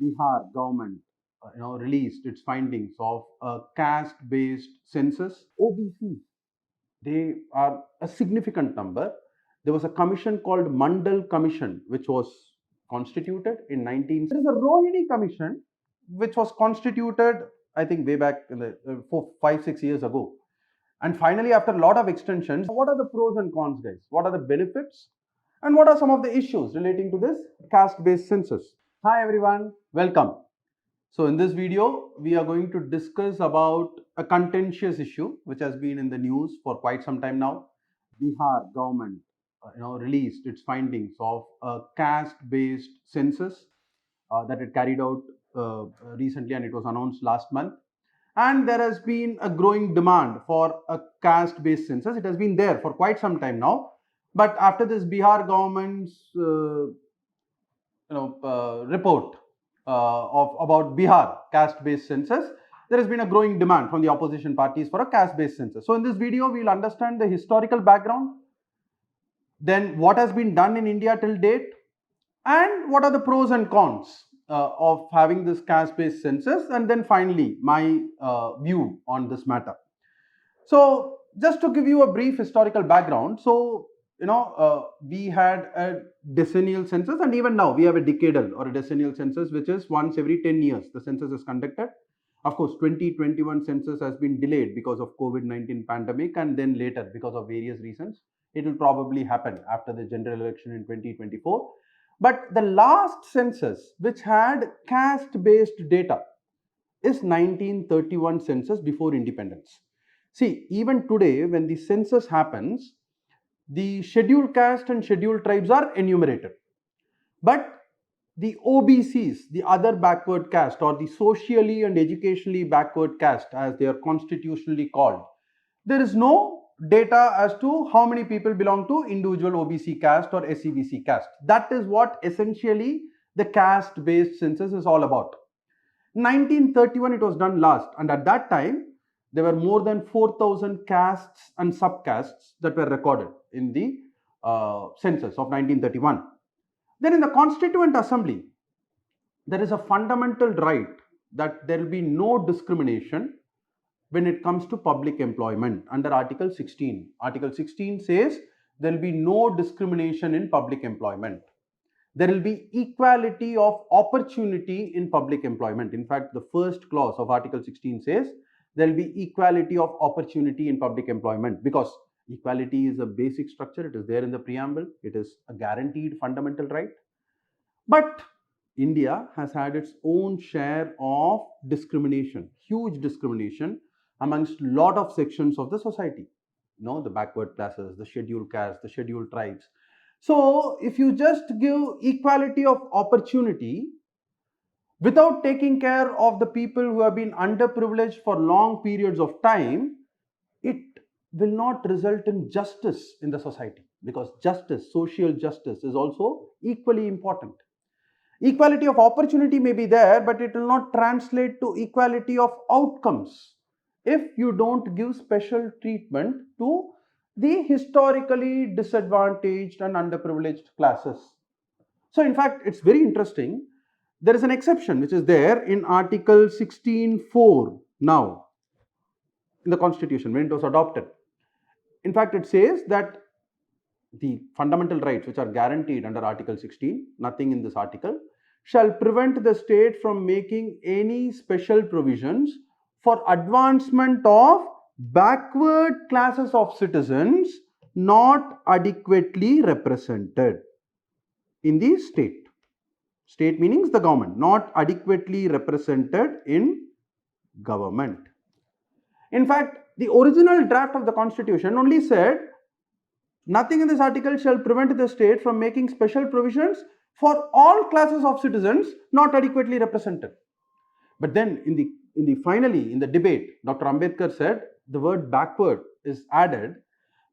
Bihar government released its findings of a caste-based census. OBCs, they are a significant number. There was a commission called Mandal Commission, which was constituted in 19. There is a Rohini Commission, which was constituted, I think, way back in the 5-6 years ago. And finally, after a lot of extensions, what are the pros and cons, guys? What are the benefits? And what are some of the issues relating to this caste-based census? Hi everyone, welcome. So in this video, we are going to discuss about a contentious issue which has been in the news for quite some time now. Bihar government released its findings of a caste-based census that it carried out recently, and it was announced last month. And there has been a growing demand for a caste-based census. It has been there for quite some time now. But after this Bihar government's report about Bihar caste-based census, there has been a growing demand from the opposition parties for a caste-based census. So in this video, we will understand the historical background, then what has been done in India till date, and what are the pros and cons of having this caste-based census, and then finally my view on this matter. So just to give you a brief historical background, so we had a decennial census, and even now we have a decadal or a decennial census, which is once every 10 years the census is conducted. Of course, 2021 census has been delayed because of COVID-19 pandemic, and then later because of various reasons. It will probably happen after the general election in 2024. But the last census which had caste-based data is 1931 census before independence. See, even today when the census happens, the scheduled caste and scheduled tribes are enumerated. But the OBCs, the other backward caste, or the socially and educationally backward caste as they are constitutionally called, there is no data as to how many people belong to individual OBC caste or SEBC caste. That is what essentially the caste-based census is all about. 1931 it was done last, and at that time there were more than 4,000 castes and subcastes that were recorded in the census of 1931. Then in the Constituent Assembly, there is a fundamental right that there will be no discrimination when it comes to public employment under Article 16. Article 16 says there will be no discrimination in public employment. There will be equality of opportunity in public employment. In fact, the first clause of Article 16 says there will be equality of opportunity in public employment, because equality is a basic structure. It is there in the preamble. It is a guaranteed fundamental right. But India has had its own share of discrimination, huge discrimination amongst a lot of sections of the society. The backward classes, the scheduled castes, the scheduled tribes. So if you just give equality of opportunity without taking care of the people who have been underprivileged for long periods of time, it will not result in justice in the society, because justice, social justice, is also equally important. Equality of opportunity may be there, but it will not translate to equality of outcomes if you don't give special treatment to the historically disadvantaged and underprivileged classes. So in fact, it's very interesting. There is an exception which is there in Article 16(4) now in the Constitution when it was adopted. In fact, it says that the fundamental rights which are guaranteed under Article 16, nothing in this article, shall prevent the state from making any special provisions for advancement of backward classes of citizens not adequately represented in the state. State meaning the government, not adequately represented in government. In fact, the original draft of the Constitution only said nothing in this article shall prevent the state from making special provisions for all classes of citizens not adequately represented. But then finally in the debate, Dr. Ambedkar said the word backward is added,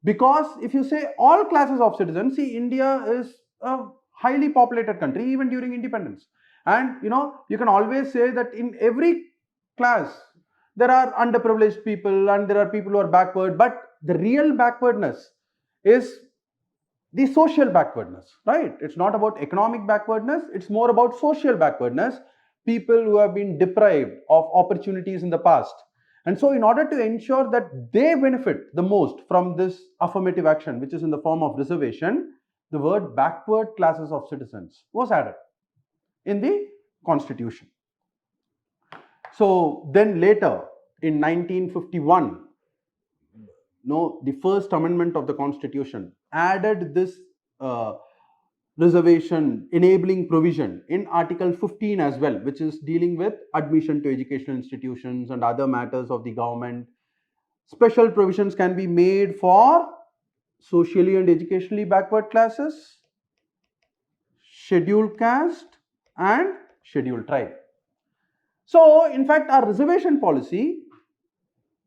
because if you say all classes of citizens, see, India is a highly populated country even during independence, and you can always say that in every class there are underprivileged people and there are people who are backward, but the real backwardness is the social backwardness, right? It's not about economic backwardness, it's more about social backwardness. people who have been deprived of opportunities in the past. And so in order to ensure that they benefit the most from this affirmative action, which is in the form of reservation, the word backward classes of citizens was added in the Constitution. So then later in 1951, the first amendment of the Constitution added this reservation enabling provision in Article 15 as well, which is dealing with admission to educational institutions and other matters of the government. Special provisions can be made for socially and educationally backward classes, scheduled caste, and scheduled tribe. So, in fact, our reservation policy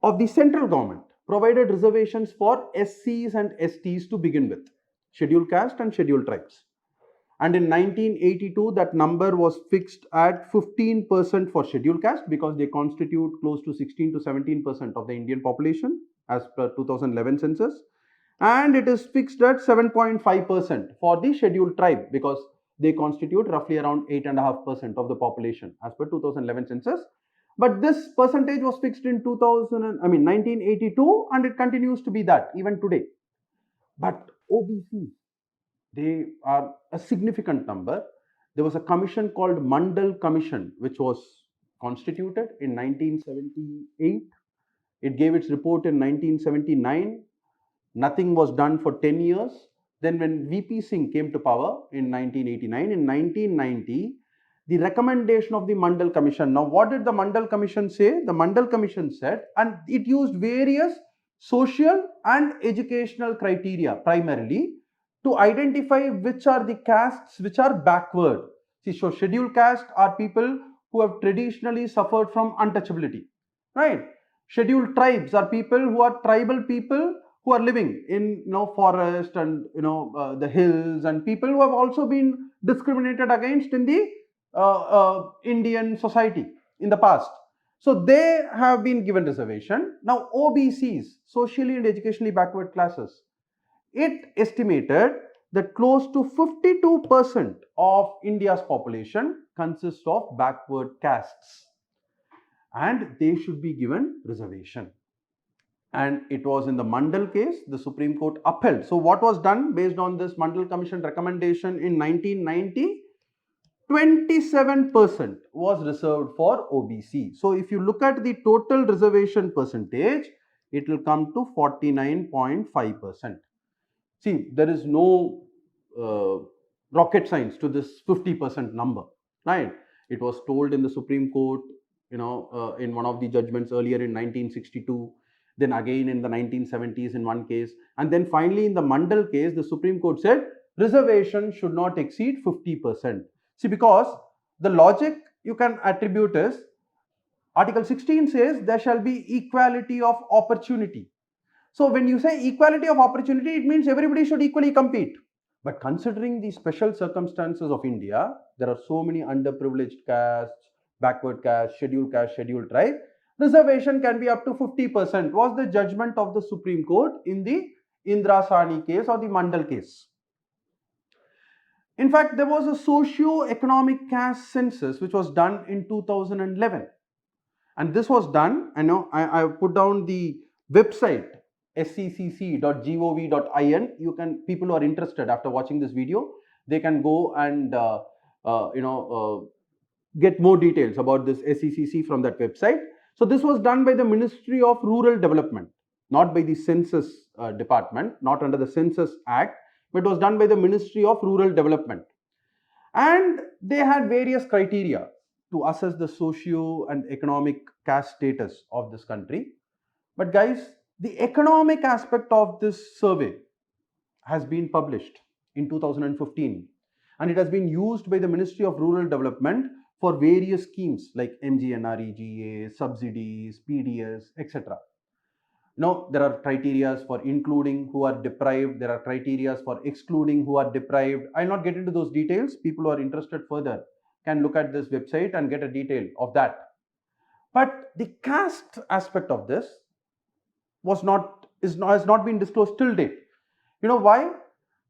of the central government provided reservations for SCs and STs to begin with, scheduled caste and scheduled tribes. And in 1982, that number was fixed at 15% for scheduled caste because they constitute close to 16 to 17% of the Indian population as per 2011 census. And it is fixed at 7.5% for the scheduled tribe because they constitute roughly around 8.5% of the population as per 2011 census. But this percentage was fixed in 1982, and it continues to be that even today. But OBCs, they are a significant number. There was a commission called Mandal Commission, which was constituted in 1978. It gave its report in 1979. Nothing was done for 10 years. Then when VP Singh came to power in 1989, in 1990, the recommendation of the Mandal Commission. Now, what did the Mandal Commission say? The Mandal Commission said, and it used various social and educational criteria primarily to identify which are the castes which are backward. See, so scheduled caste are people who have traditionally suffered from untouchability, right? Scheduled tribes are people who are tribal people who are living in forest and the hills, and people who have also been discriminated against in the Indian society in the past. So they have been given reservation. Now OBCs, socially and educationally backward classes, it estimated that close to 52% of India's population consists of backward castes, and they should be given reservation. And it was in the Mandal case, the Supreme Court upheld. So what was done based on this Mandal Commission recommendation in 1990? 27% was reserved for OBC. So if you look at the total reservation percentage, it will come to 49.5%. See, there is no rocket science to this 50% number, right? It was told in the Supreme Court, in one of the judgments earlier in 1962, then again in the 1970s in one case, and then finally in the Mandal case, the Supreme Court said reservation should not exceed 50%. See, because the logic you can attribute is Article 16 says there shall be equality of opportunity. So when you say equality of opportunity, it means everybody should equally compete. But considering the special circumstances of India, there are so many underprivileged castes, backward caste, scheduled tribe, reservation can be up to 50%, was the judgment of the Supreme Court in the Indra Sani case or the Mandal case. In fact, there was a socio-economic caste census which was done in 2011. And this was done, I put down the website scccc.gov.in. People who are interested after watching this video, they can go and get more details about this SCCC from that website. So this was done by the Ministry of Rural Development, not by the Census Department, not under the Census Act, but it was done by the Ministry of Rural Development. And they had various criteria to assess the socio and economic caste status of this country. But guys, the economic aspect of this survey has been published in 2015, and it has been used by the Ministry of Rural Development for various schemes like MGNREGA, subsidies, PDS, etc. Now, there are criteria for including who are deprived, there are criteria for excluding who are deprived. I will not get into those details. People who are interested further can look at this website and get a detail of that. But the caste aspect of this has not been disclosed till date. You know why?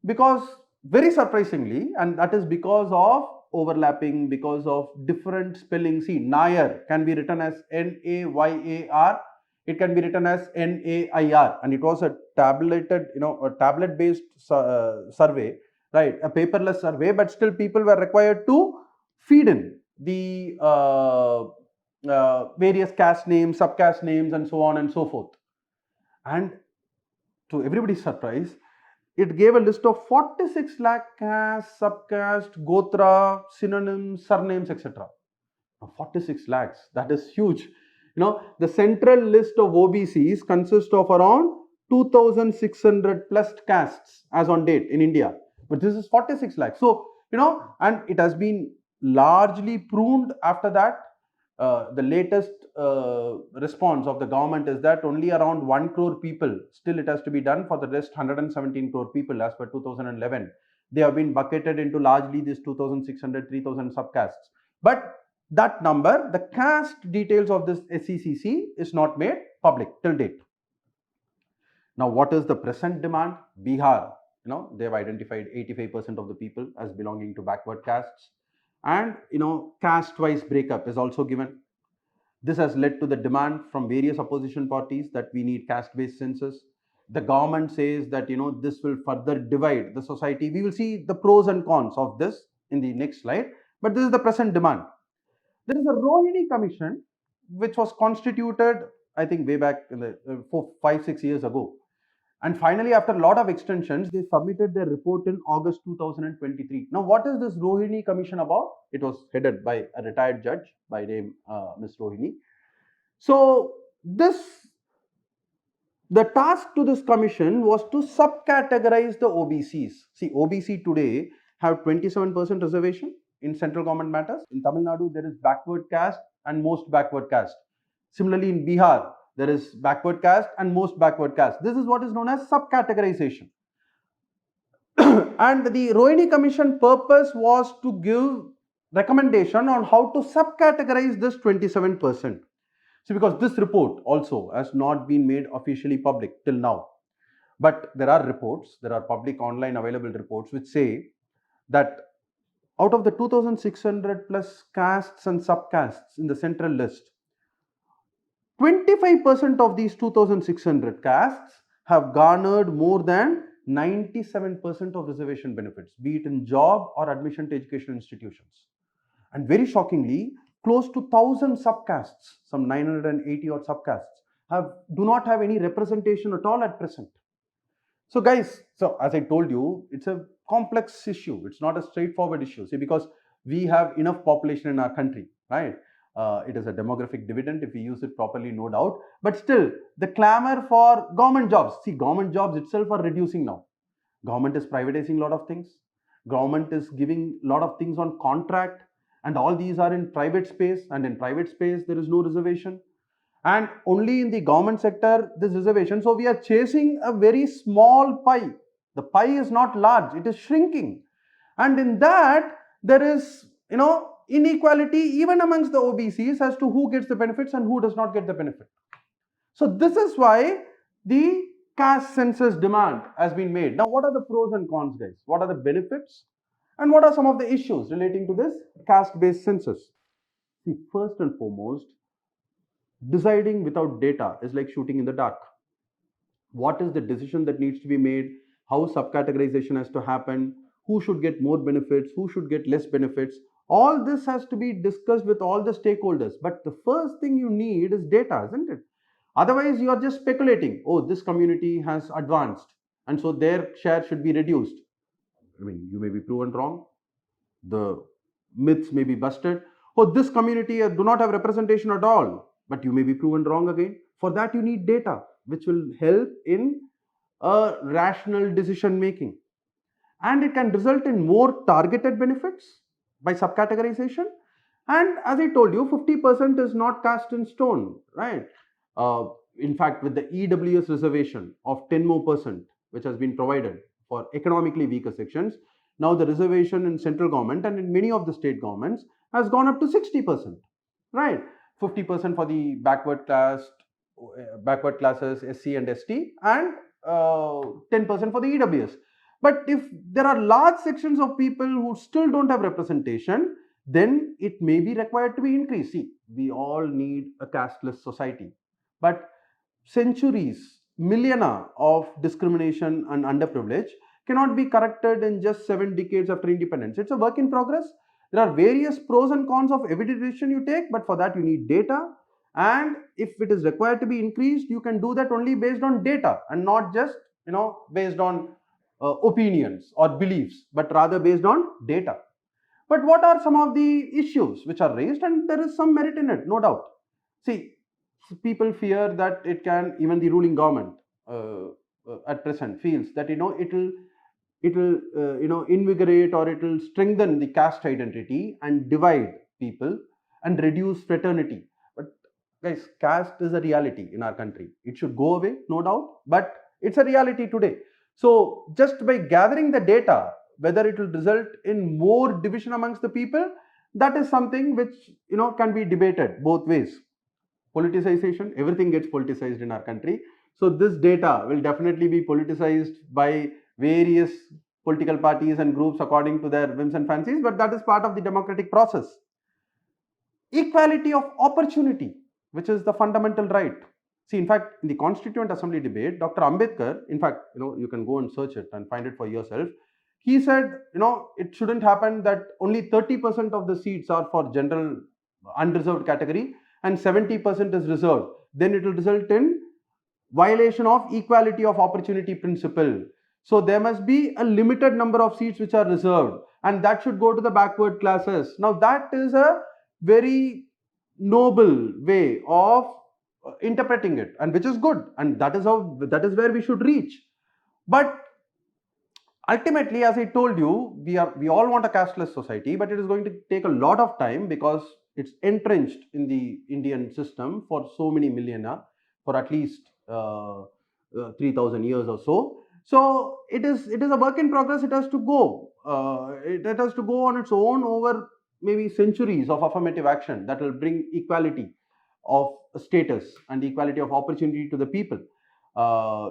Because very surprisingly, and that is because of overlapping, because of different spelling. See, Nair can be written as Nayar, it can be written as Nair, and it was a tableted, a tablet based survey, right? A paperless survey, but still people were required to feed in the various caste names, subcaste names, and so on and so forth. And to everybody's surprise, it gave a list of 46 lakh caste, subcaste, gotra, synonyms, surnames, etc. 46 lakhs, that is huge. The central list of OBCs consists of around 2,600 plus castes as on date in India. But this is 46 lakhs. So, and it has been largely pruned after that. The latest response of the government is that only around 1 crore people, still it has to be done for the rest 117 crore people as per 2011. They have been bucketed into largely these 2,600, 3,000 subcastes. But that number, the caste details of this SECC is not made public till date. Now, what is the present demand? Bihar, they have identified 85% of the people as belonging to backward castes. And, caste-wise breakup is also given. This has led to the demand from various opposition parties that we need caste-based census. The government says that, this will further divide the society. We will see the pros and cons of this in the next slide. But this is the present demand. There is a Rohini Commission, which was constituted, I think, way back in the 5-6 years ago. And finally, after a lot of extensions, they submitted their report in August 2023. Now, what is this Rohini Commission about? It was headed by a retired judge by name Ms. Rohini. So, the task to this commission was to subcategorize the OBCs. See, OBC today have 27% reservation in central government matters. In Tamil Nadu, there is backward caste and most backward caste. Similarly, in Bihar, there is backward caste and most backward caste. This is what is known as subcategorization. And the Rohini Commission purpose was to give recommendation on how to subcategorize this 27%. See, because this report also has not been made officially public till now. But there are reports, there are public online available reports which say that out of the 2,600 plus castes and subcastes in the central list, 25% of these 2,600 castes have garnered more than 97% of reservation benefits, be it in job or admission to educational institutions. And very shockingly, close to 1,000 subcastes, some 980 odd subcastes, do not have any representation at all at present. So guys, so as I told you, it's a complex issue. It's not a straightforward issue. See, because we have enough population in our country, right? It is a demographic dividend if we use it properly, no doubt. But still, the clamor for government jobs. See, government jobs itself are reducing now. Government is privatizing a lot of things. Government is giving a lot of things on contract. And all these are in private space. And in private space, there is no reservation. And only in the government sector, this reservation. So we are chasing a very small pie. The pie is not large. It is shrinking. And in that, there is, inequality even amongst the OBCs as to who gets the benefits and who does not get the benefit. So this is why the caste census demand has been made. Now, what are the pros and cons, guys? What are the benefits? And what are some of the issues relating to this caste-based census? See, first and foremost, deciding without data is like shooting in the dark. What is the decision that needs to be made? How subcategorization has to happen? Who should get more benefits? Who should get less benefits? All this has to be discussed with all the stakeholders. But the first thing you need is data, isn't it? Otherwise, you are just speculating. Oh, this community has advanced, and so their share should be reduced. I mean, you may be proven wrong. The myths may be busted. Oh, this community do not have representation at all, but you may be proven wrong again. For that, you need data, which will help in a rational decision making. And it can result in more targeted benefits by subcategorization. And as I told you, 50% is not cast in stone, right? In fact, with the EWS reservation of 10 more percent, which has been provided for economically weaker sections, now the reservation in central government and in many of the state governments has gone up to 60%, right? 50% for the backward classes, SC and ST, and 10% for the EWS. But if there are large sections of people who still don't have representation, then it may be required to be increased. See, we all need a casteless society, but centuries, millennia of discrimination and underprivilege cannot be corrected in just 7 decades after independence. It's a work in progress. There are various pros and cons of every decision you take, but for that you need data. And if it is required to be increased, you can do that only based on data and not just based on opinions or beliefs, but rather based on data. But what are some of the issues which are raised? And there is some merit in it, no doubt. See, people fear that it can, even the ruling government at present feels that it will invigorate or it will strengthen the caste identity and divide people and reduce fraternity. But guys, caste is a reality in our country. It should go away, no doubt, but it's a reality today. So just by gathering the data, whether it will result in more division amongst the people, that is something which can be debated both ways. Politicization, everything gets politicized in our country. So this data will definitely be politicized by various political parties and groups according to their whims and fancies, but that is part of the democratic process. Equality of opportunity, which is the fundamental right. See, in fact, in the Constituent Assembly debate, Dr. Ambedkar, in fact, you can go and search it and find it for yourself. He said, it shouldn't happen that only 30% of the seats are for general unreserved category and 70% is reserved. Then it will result in violation of equality of opportunity principle. So there must be a limited number of seats which are reserved, and that should go to the backward classes. Now that is a very noble way of interpreting it, and which is good, and that is where we should reach. But ultimately, as I told you, we all want a casteless society, but it is going to take a lot of time because it's entrenched in the Indian system for so many millennia, for at least 3,000 years or so. So it is a work in progress. It has to go. It has to go on its own over maybe centuries of affirmative action that will bring equality of status and equality of opportunity to the people,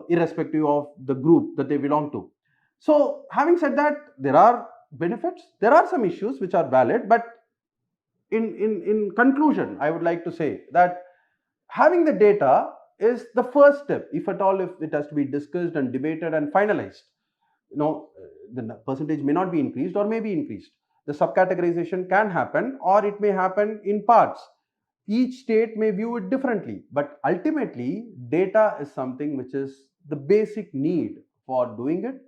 irrespective of the group that they belong to. So, having said that, there are benefits, there are some issues which are valid, but in conclusion, I would like to say that having the data is the first step, if at all, if it has to be discussed and debated and finalized. The percentage may not be increased or may be increased. The subcategorization can happen or it may happen in parts. Each state may view it differently, but ultimately, data is something which is the basic need for doing it.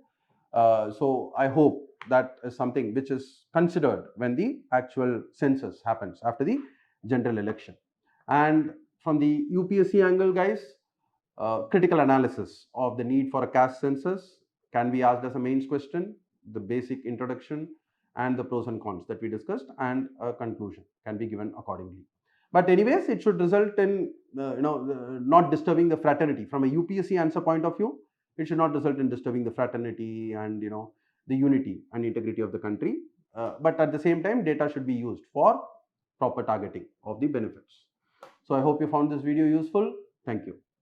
So I hope that is something which is considered when the actual census happens after the general election. And from the UPSC angle, guys, critical analysis of the need for a caste census can be asked as a mains question, the basic introduction and the pros and cons that we discussed, and a conclusion can be given accordingly. But anyways, it should result in not disturbing the fraternity. From a UPSC answer point of view, it should not result in disturbing the fraternity and the unity and integrity of the country. But at the same time, data should be used for proper targeting of the benefits. So I hope you found this video useful. Thank you.